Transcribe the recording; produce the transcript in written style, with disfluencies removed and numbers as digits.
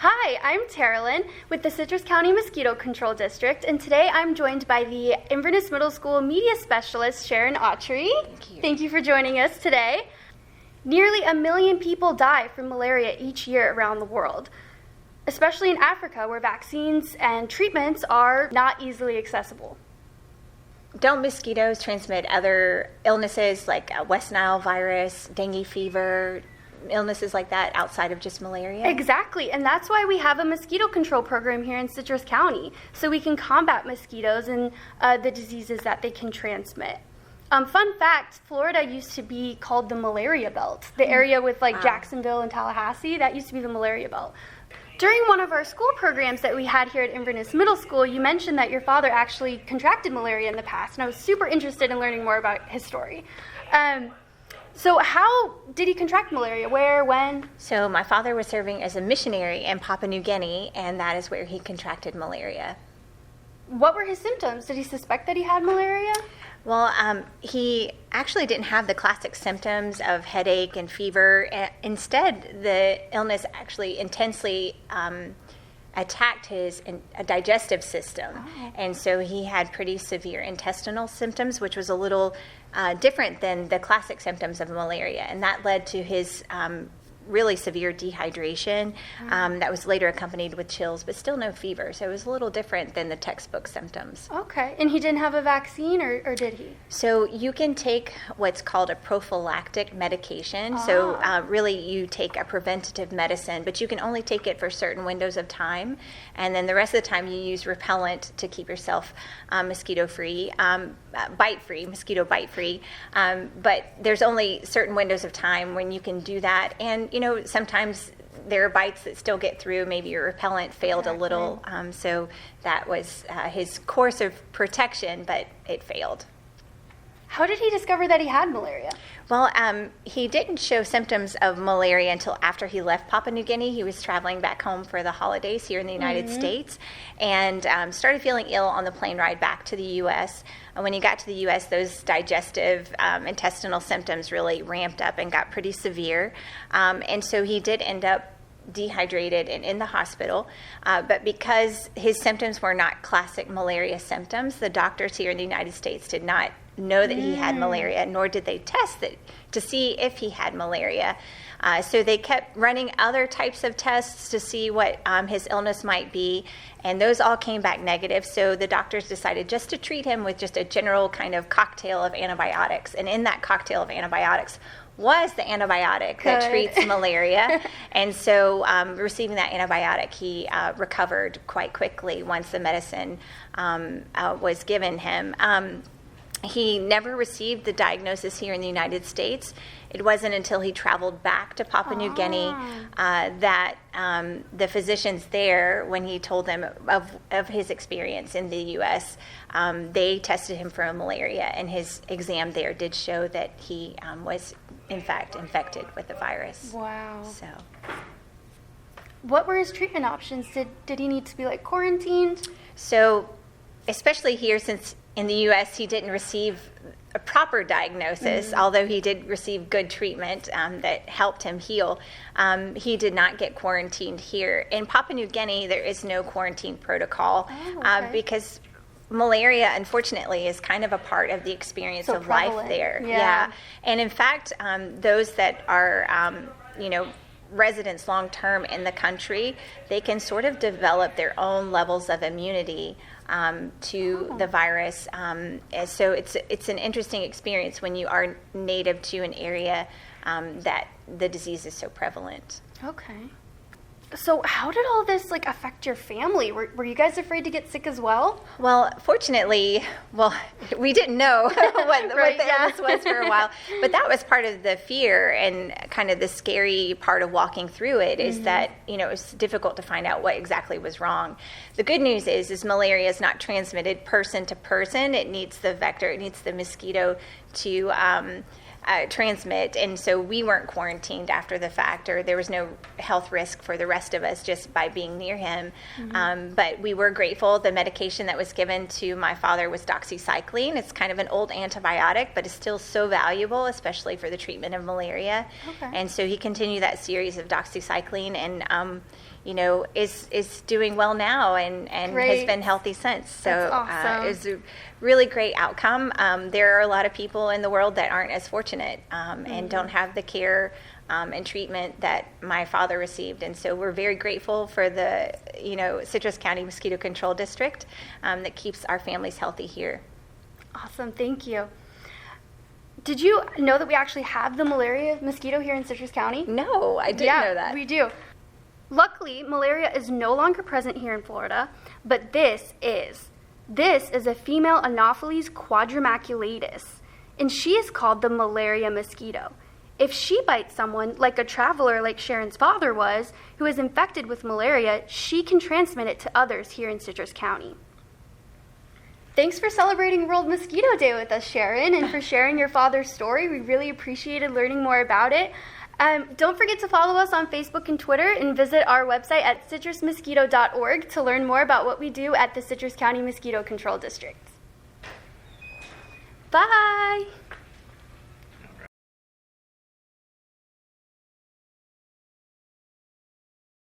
Hi, I'm Terilyn with the Citrus County Mosquito Control District, and today I'm joined by the Inverness Middle School Media Specialist, Sharon Autry. Thank you for joining us today. Nearly 1 million people die from malaria each year around the world, especially in Africa, where vaccines and treatments are not easily accessible. Don't mosquitoes transmit other illnesses like West Nile virus, dengue fever, illnesses like that outside of just malaria? Exactly, and that's why we have a mosquito control program here in Citrus County, so we can combat mosquitoes and the diseases that they can transmit. Fun fact, Florida used to be called the Malaria Belt. The area with Jacksonville and Tallahassee, that used to be the Malaria Belt. During one of our school programs that we had here at Inverness Middle School, you mentioned that your father actually contracted malaria in the past, and I was super interested in learning more about his story. So how did he contract malaria? Where, when? So my father was serving as a missionary in Papua New Guinea, and that is where he contracted malaria. What were his symptoms? Did he suspect that he had malaria? Well, he actually didn't have the classic symptoms of headache and fever. Instead, the illness actually intensely attacked his digestive system. Oh. And so he had pretty severe intestinal symptoms, which was a little different than the classic symptoms of malaria. And that led to his really severe dehydration that was later accompanied with chills, but still no fever. So it was a little different than the textbook symptoms. Okay. And he didn't have a vaccine, or did he? So you can take what's called a prophylactic medication. So really you take a preventative medicine, but you can only take it for certain windows of time. And then the rest of the time you use repellent to keep yourself mosquito-free, mosquito bite-free. But there's only certain windows of time when you can do that. And sometimes there are bites that still get through. Maybe your repellent failed a little. So that was his course of protection, but it failed. How did he discover that he had malaria? Well, he didn't show symptoms of malaria until after he left Papua New Guinea. He was traveling back home for the holidays here in the United States and started feeling ill on the plane ride back to the U.S. And when he got to the U.S., those digestive intestinal symptoms really ramped up and got pretty severe. And so he did end up dehydrated and in the hospital, but because his symptoms were not classic malaria symptoms, the doctors here in the United States did not know that he had malaria, nor did they test it to see if he had malaria. So they kept running other types of tests to see what his illness might be, and those all came back negative. So the doctors decided just to treat him with just a general kind of cocktail of antibiotics. And in that cocktail of antibiotics was the antibiotic that treats malaria. And so receiving that antibiotic, he recovered quite quickly once the medicine was given him. He never received the diagnosis here in the United States. It wasn't until he traveled back to Papua New Guinea that the physicians there, when he told them of his experience in the U.S., they tested him for malaria, and his exam there did show that he was, in fact, infected with the virus. Wow. So, what were his treatment options? Did he need to be quarantined? So, especially here, since in the U.S. he didn't receive a proper diagnosis, although he did receive good treatment that helped him heal. He did not get quarantined here. In Papua New Guinea, there is no quarantine protocol because malaria, unfortunately, is kind of a part of the experience of prevalent. Life there. Yeah. And in fact, those that are, residents long-term in the country, they can sort of develop their own levels of immunity to the virus. So it's an interesting experience when you are native to an area that the disease is so prevalent. Okay. So how did all this affect your family? Were you guys afraid to get sick as well? Well, fortunately, we didn't know what the illness was for a while, but that was part of the fear and kind of the scary part of walking through it is that, it was difficult to find out what exactly was wrong. The good news is malaria is not transmitted person to person. It needs the vector, it needs the mosquito to transmit, and so we weren't quarantined after the fact, or there was no health risk for the rest of us just by being near him. But we were grateful. The medication that was given to my father was doxycycline. It's kind of an old antibiotic, but it's still so valuable, especially for the treatment of malaria. And so he continued that series of doxycycline, and is doing well now and Great. has been healthy since. So That's awesome. it's a really great outcome. There are a lot of people in the world that aren't as fortunate and don't have the care and treatment that my father received. And so we're very grateful for the, Citrus County Mosquito Control District that keeps our families healthy here. Awesome, thank you. Did you know that we actually have the malaria mosquito here in Citrus County? No, I didn't know that. We do. Luckily, malaria is no longer present here in Florida, but this is. This is a female Anopheles quadrimaculatus, and she is called the malaria mosquito. If she bites someone, like a traveler like Sharon's father was, who is infected with malaria, she can transmit it to others here in Citrus County. Thanks for celebrating World Mosquito Day with us, Sharon, and for sharing your father's story. We really appreciated learning more about it. Don't forget to follow us on Facebook and Twitter, and visit our website at citrusmosquito.org to learn more about what we do at the Citrus County Mosquito Control District. Bye!